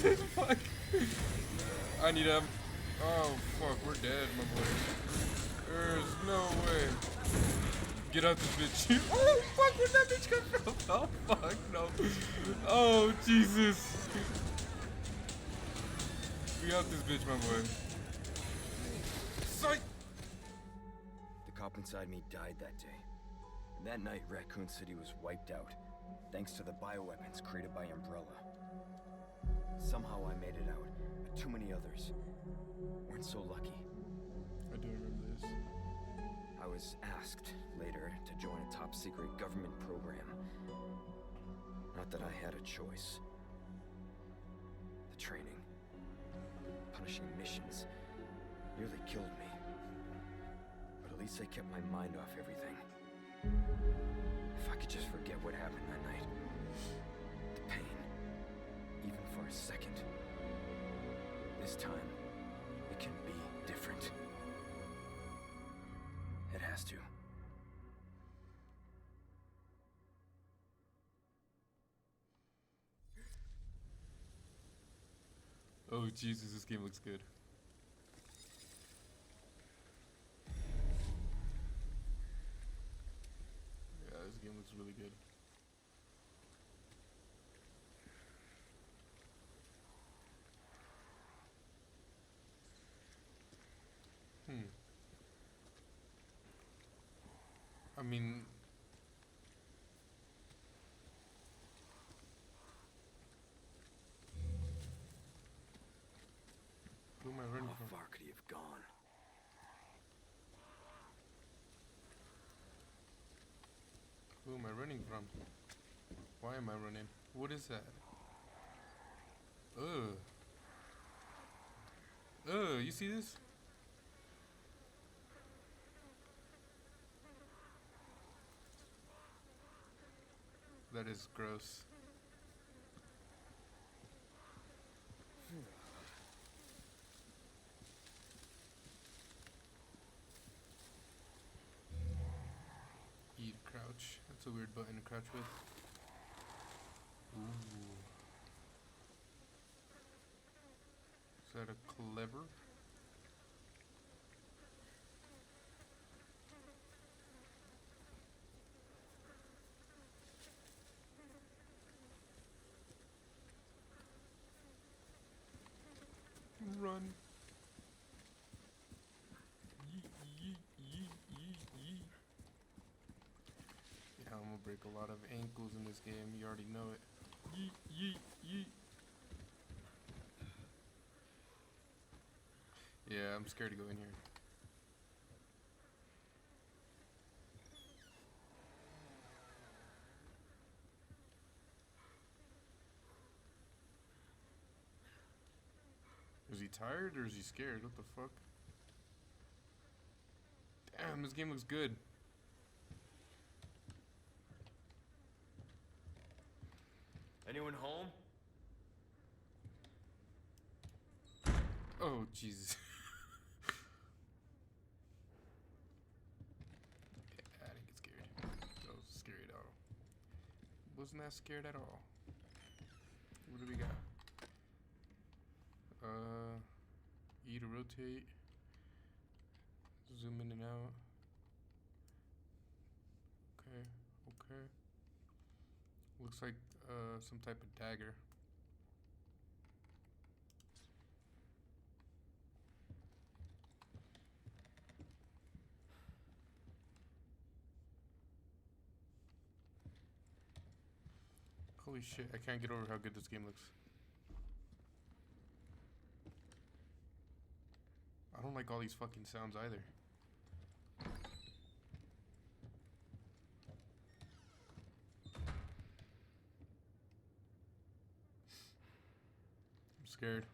Fuck. I need him. Oh fuck, we're dead, my boy. There's no way. Get out this bitch. Oh fuck, where'd that bitch come from? Oh fuck, no. Oh Jesus. Get out this bitch, my boy. Psych! The cop inside me died that day. And that night, Raccoon City was wiped out, thanks to the bioweapons created by Umbrella. Somehow I made it out, but too many others weren't so lucky. I do remember this. I was asked later to join a top-secret government program. Not that I had a choice. The training, punishing missions, nearly killed me. But at least I kept my mind off everything. If I could just forget what happened that night. The pain, even for a second. This time, it can be different. It has to. Oh Jesus, this game looks good. Yeah, this game looks really good. I mean, who am I running How from? far could he have gone? Who am I running from? Why am I running? What is that? Ugh. Ugh, you see this? That is gross. Eat, crouch. That's a weird button to crouch with. Ooh. Is that a clever? Run. Yeet, yeet, yeet, yeet, yeet. Yeah, I'm gonna break a lot of ankles in this game. You already know it. Yeet, yeet, yeet. Yeah, I'm scared to go in here. Is he tired or is he scared? What the fuck? Damn, this game looks good. Anyone home? Oh, Jesus. Yeah, I didn't get scared. That was scary at all. Wasn't that scared at all. What do we got? E to rotate. Zoom in and out. Okay, okay. Looks like some type of dagger. Holy shit, I can't get over how good this game looks. I don't like all these fucking sounds either. I'm scared.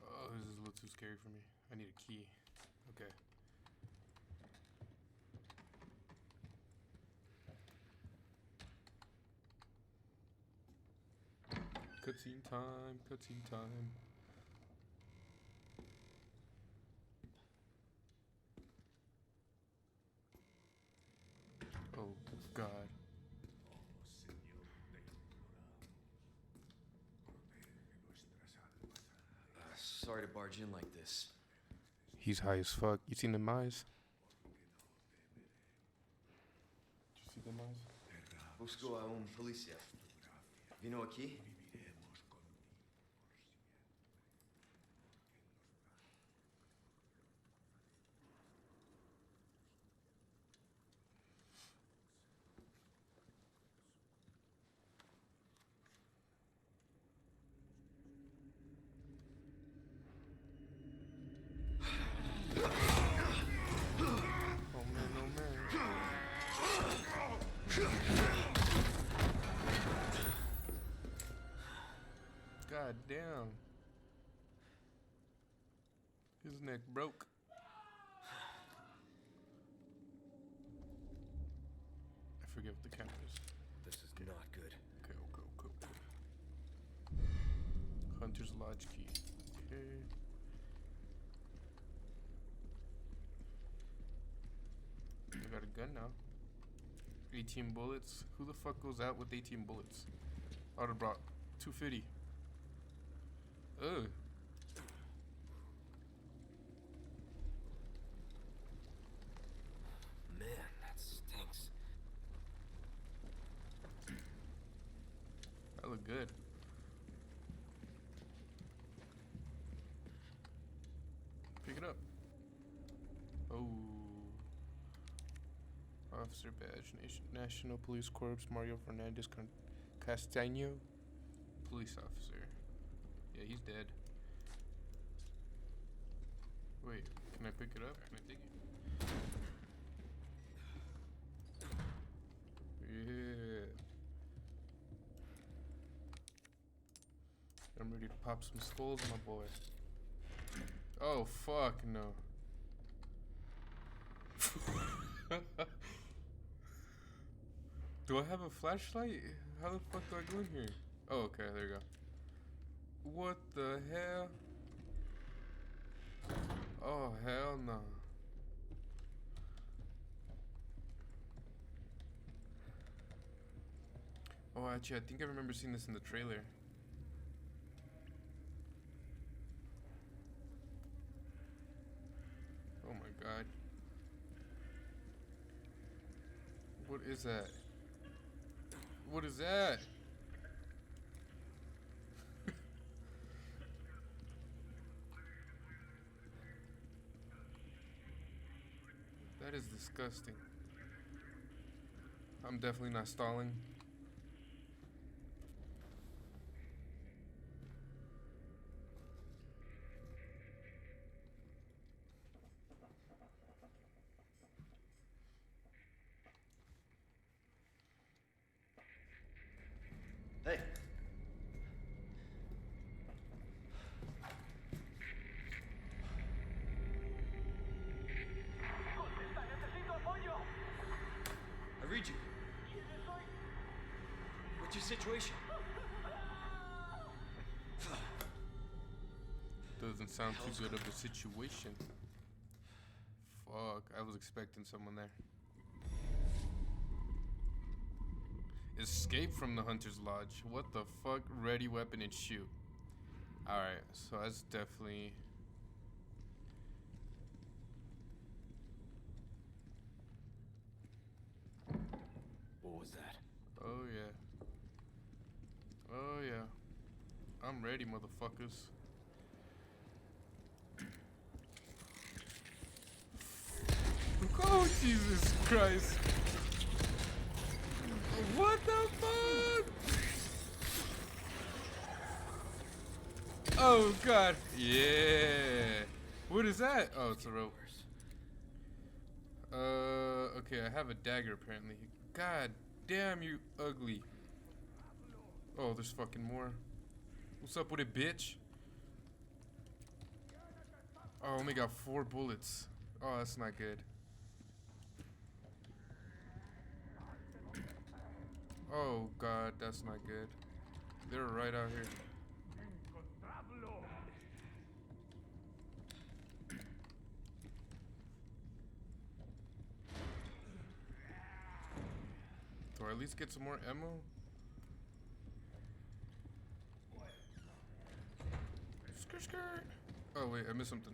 Oh, this is a little too scary for me. I need a key. Okay. Cutscene time, cutscene time. God. Sorry to barge in like this. He's high as fuck. You seen them eyes? Did you see them eyes? Busco a un policía. Vino aquí? Oh man, oh man. God damn. His neck broke. I forget what the camera is. This is not good. Okay, okay. Hunter's Lodge key. Okay. I got a gun now. 18 bullets. Who the fuck goes out with 18 bullets? I would've brought 250. Ugh. Man, that stinks. That look good. Pick it up. Oh. Officer badge. National Police Corps. Mario Fernandez Castaño. Police officer. Yeah, he's dead. Wait, can I pick it up? Can I take it? Yeah. I'm ready to pop some skulls, my boy. Oh, fuck, no. Do I have a flashlight? How the fuck do I go in here? Oh, okay, there you go. What the hell? Oh, hell no. Oh, actually, I think I remember seeing this in the trailer. Oh my god. What is that? What is that? That is disgusting. I'm definitely not stalling. Hey. I read you. What's your situation? Doesn't sound too good of a situation. Fuck, I was expecting someone there. Escape from the Hunter's Lodge. What the fuck? Ready weapon and shoot. Alright, so that's definitely... What was that? Oh yeah. Oh yeah. I'm ready, motherfuckers. Oh, Jesus Christ. What the fuck? Oh, God. Yeah. What is that? Oh, it's a rope. Okay, I have a dagger apparently. God damn, you ugly. Oh, there's fucking more. What's up with it, bitch? Oh, I only got 4 bullets. Oh, that's not good. Oh god, that's not good. They're right out here. Or at least get some more ammo. Skirt, skirt. Oh wait, I missed something.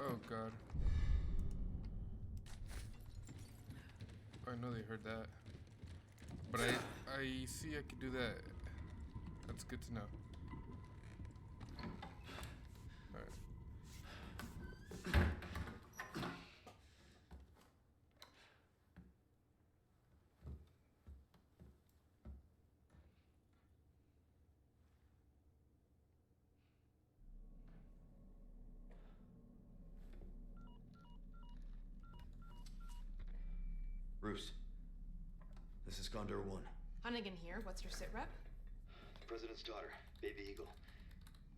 Oh god. I know they heard that. But I see I could do that. That's good to know. Alright. Bruce, this is Condor 1. Hunnigan here. What's your sit rep? The President's daughter, Baby Eagle.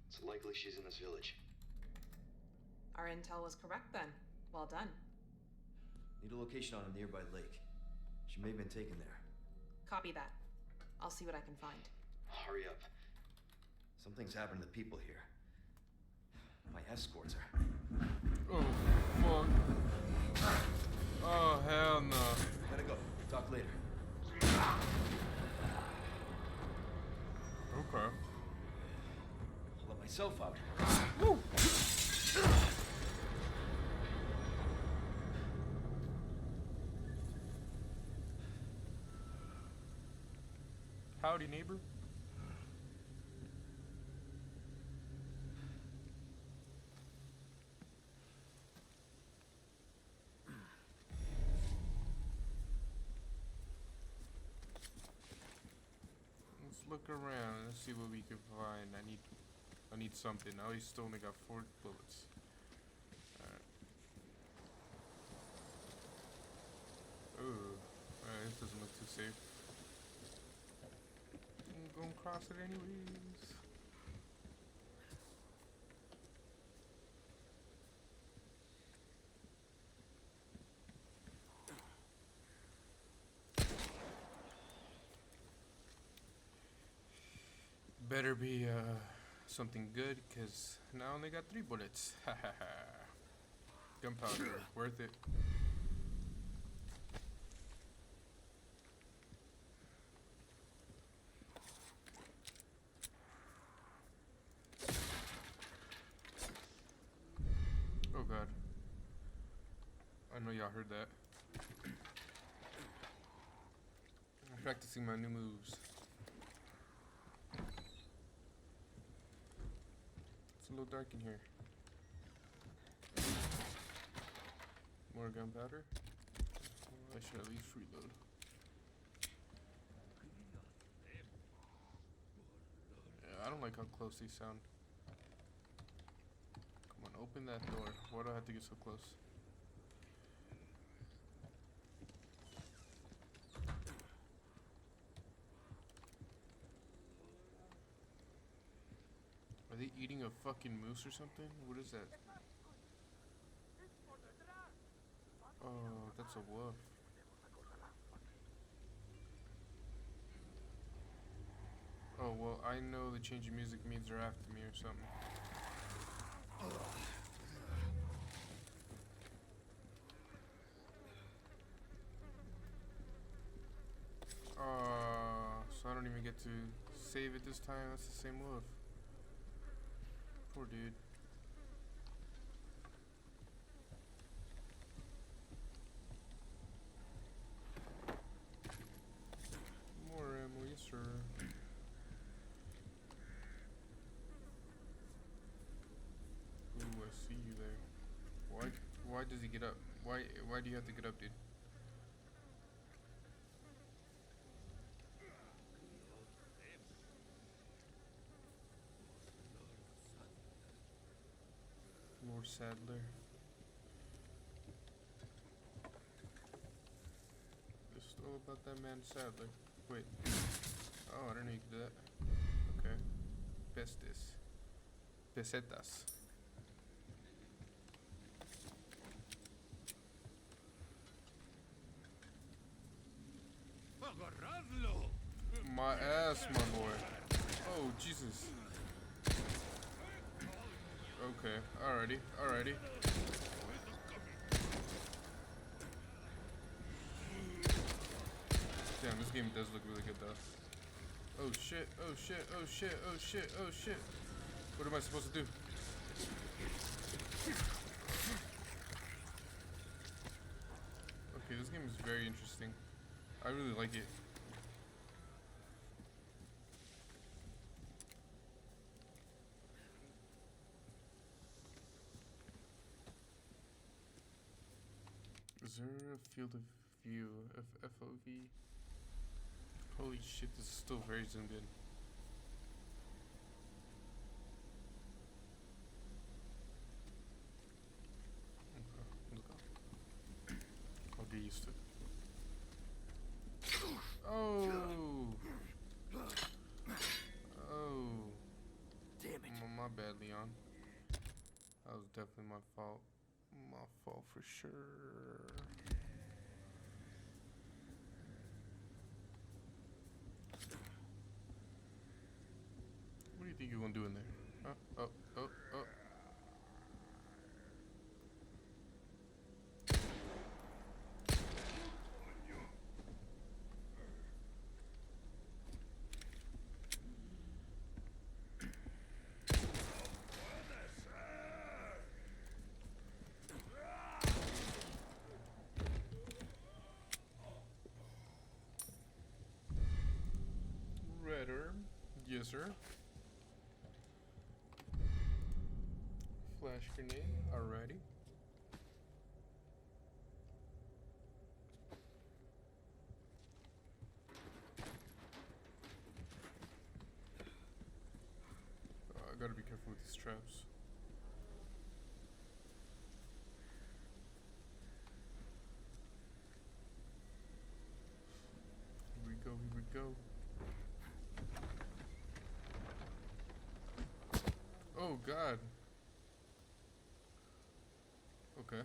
It's likely she's in this village. Our intel was correct then. Well done. Need a location on a nearby lake. She may have been taken there. Copy that. I'll see what I can find. Hurry up. Something's happened to the people here. My escorts are... Oh fuck. Oh hell no. Gotta go. Talk later. Okay. I'll let myself out. Woo. Howdy, neighbor. Let's look around. Let's see what we can find. I need something. Oh, he still only got 4 bullets. Alright. Ooh. Alright, this doesn't look too safe. I'm gonna cross it anyways. Better be something good, cause now I only got 3 bullets. Hahaha. Gunpowder, worth it. Oh god. I know y'all heard that. I'm practicing my new moves. It's a little dark in here. More gunpowder. I should at least reload. Yeah, I don't like how close these sound. Come on, open that door. Why do I have to get so close? Are they eating a fucking moose or something? What is that? Oh, that's a wolf. Oh, well, I know the change of music means they're after me or something. So I don't even get to save it this time. That's the same wolf. Poor dude. More ammo, yes sir. Ooh, I see you there. Why does he get up? Why do you have to get up, dude? Lord Sadler. It's all about that man Sadler. Wait. Oh, I didn't know you could do that. Okay. Pestes. Pesetas. My ass, my boy. Oh, Jesus. Okay, alrighty. Damn, this game does look really good though. Oh shit, oh shit, oh shit, oh shit, oh shit. What am I supposed to do? Okay, this game is very interesting. I really like it. Is there a field of view? FOV? Holy shit, this is still very zoomed in. Okay, let's go. I'll get used to it. Oh! Oh. Damn it. My bad, Leon. That was definitely my fault. My fault for sure. What do you think you're gonna do in there? Oh. Redder. Yes, sir. Flash grenade. Alrighty. I gotta be careful with these traps. Here we go, here we go. Oh god. Okay.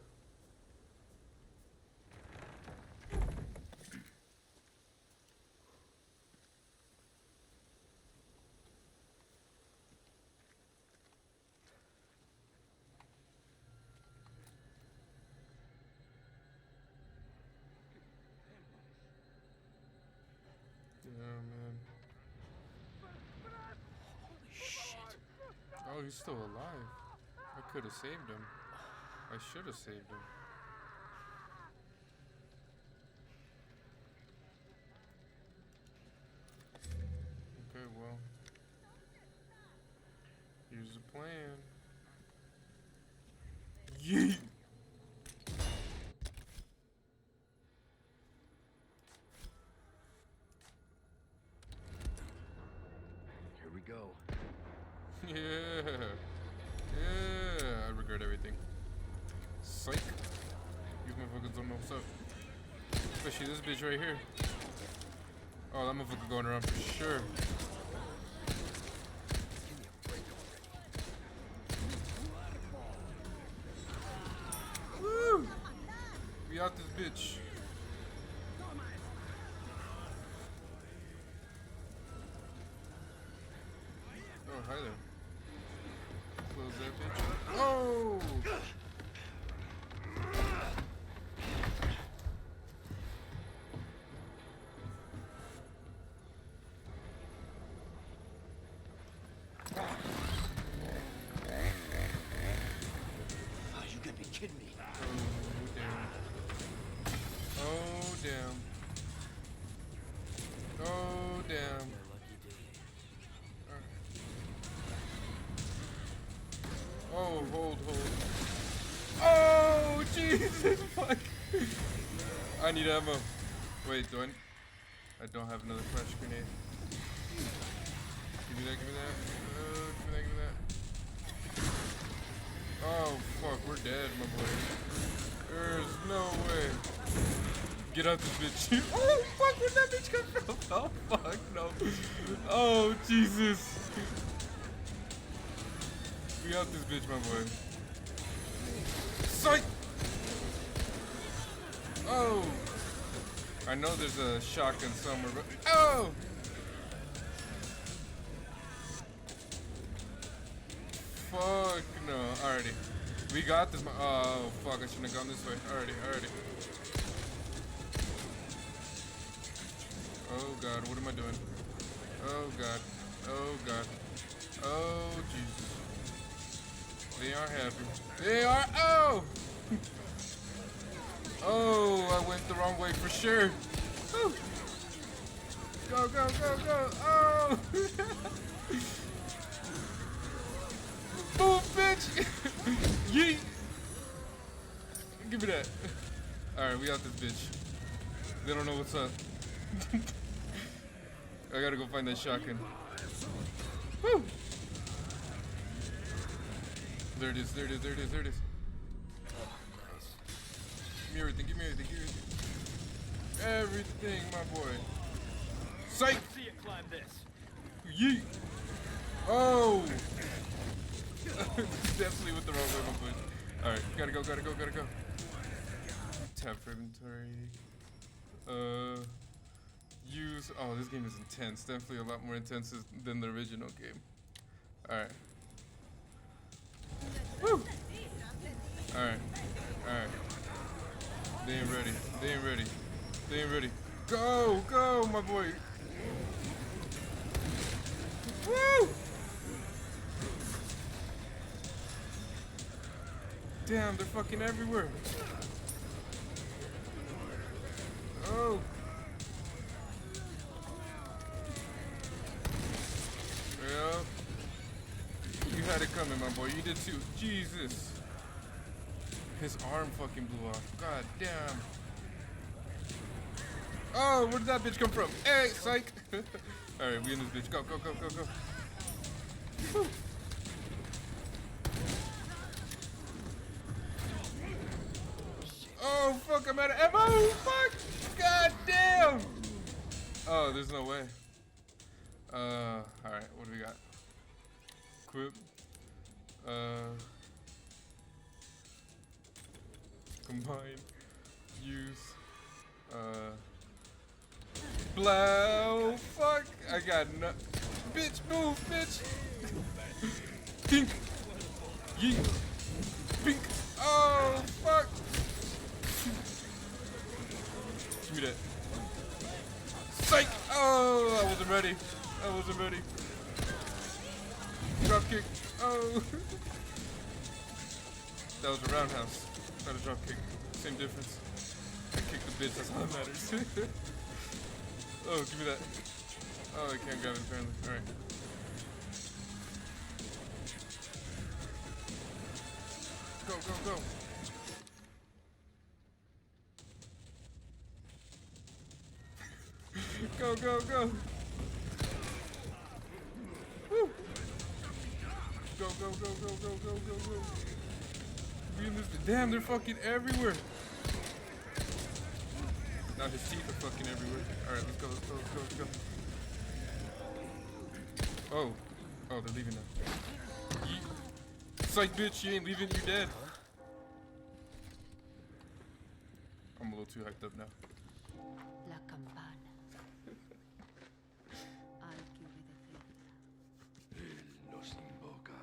Yeah, man. Holy shit. Oh, he's still alive. I could have saved him. I should have saved him. Okay, well. Here's the plan. Yeet! Here we go. Yeah. Yeah. I regret everything. Psych. These motherfuckers don't know what's up. Especially this bitch right here. Oh, that motherfucker going around for sure. Woo! We out this bitch. Oh, hi there. Close that bitch. Oh! Oh, you gotta be kidding me. Oh, damn. Oh, damn. Oh, damn. My lucky day. Oh, hold. Oh, Jesus, fuck. I need ammo. Wait, do I don't have another flash grenade. Give me that. Give me that. Oh, fuck, we're dead, my boy. There's no way. Get out this bitch. Oh, fuck, where'd that bitch come from? Oh, fuck, no. Oh, Jesus. We out this bitch, my boy. Psych! Oh! I know there's a shotgun somewhere, but oh! Fuck no! Alrighty, we got this. Oh fuck! I shouldn't have gone this way. Alrighty. Oh god, what am I doing? Oh god. Oh god. Oh Jesus. They are happy. They are. Oh! Oh, I went the wrong way for sure. Woo. Go, go, go, go. Oh! Boom, bitch! Yeet! Give me that. Alright, we got this bitch. They don't know what's up. I gotta go find that shotgun. Woo! There it is, there it is, there it is, there it is. Give me everything, give me everything, give me everything. Everything, my boy. Psych! See you climb this. Yeet! Oh! Definitely with the wrong way, my boy. Alright, gotta go, gotta go, gotta go. Tab for inventory. Use. Oh, this game is intense. Definitely a lot more intense than the original game. Alright. Woo! Alright. Alright. They ain't ready. They ain't ready. They ain't ready. Go! Go, my boy! Woo! Damn, they're fucking everywhere. Oh. Well, you had it coming, my boy. You did too. Jesus. His arm fucking blew off. God damn. Oh, where did that bitch come from? Hey, psych. Alright, we in this bitch. Go, go, go, go, go. Whew. Oh, fuck, I'm out of ammo. Fuck. God damn. Oh, there's no way. Alright, what do we got? Equip. Combine. Use. Blow. Fuck. I got no. Bitch, move, bitch. Pink. Yeet. Pink. Oh, fuck. Give me that. Psych. Oh, I wasn't ready. I wasn't ready. Drop kick. Oh. That was a roundhouse, not a drop kick. Same difference. I kicked the bitch, that's all that matters. Oh, give me that. Oh, I can't grab it apparently. Alright. Go, go, go. Go, go, go. Woo. Go, go, go, go, go, go, go, go. Be in this. Damn, they're fucking everywhere. Now his teeth are fucking everywhere. Alright, let's go, let's go, let's go, let's go. Oh. Oh, they're leaving now. Yeet. Psych, bitch, you ain't leaving, you dead. I'm a little too hyped up now. La campana. Hay que obedecerla. Él los invoca.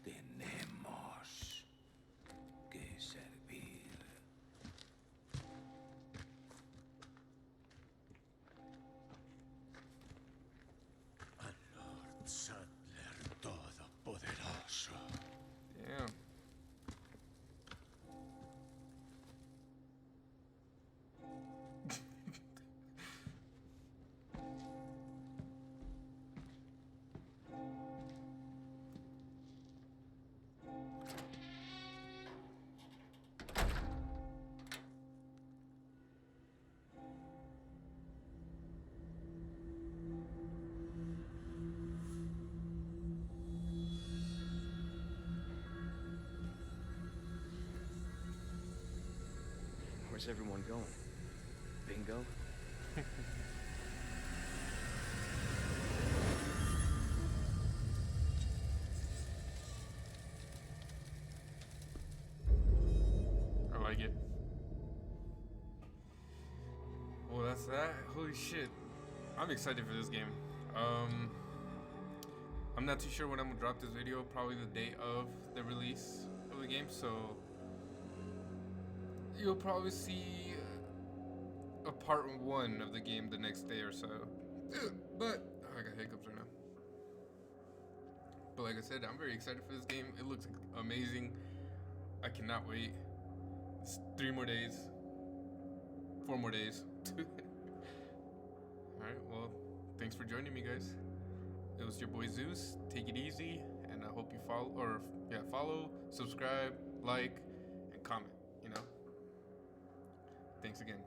Tenemos que servir. Al Lord Sadler Todopoderoso. Damn. Where's everyone going? Bingo? I like it. Well, that's that. Holy shit. I'm excited for this game. I'm not too sure when I'm gonna drop this video. Probably the day of the release of the game. So you'll probably see a part 1 of the game the next day or so. But I got hiccups right now. But like I said, I'm very excited for this game. It looks amazing. I cannot wait. It's 3 more days. 4 more days. Alright, well, thanks for joining me, guys. It was your boy Zeus. Take it easy, and I hope you follow, subscribe, like, and comment, you know? Thanks again.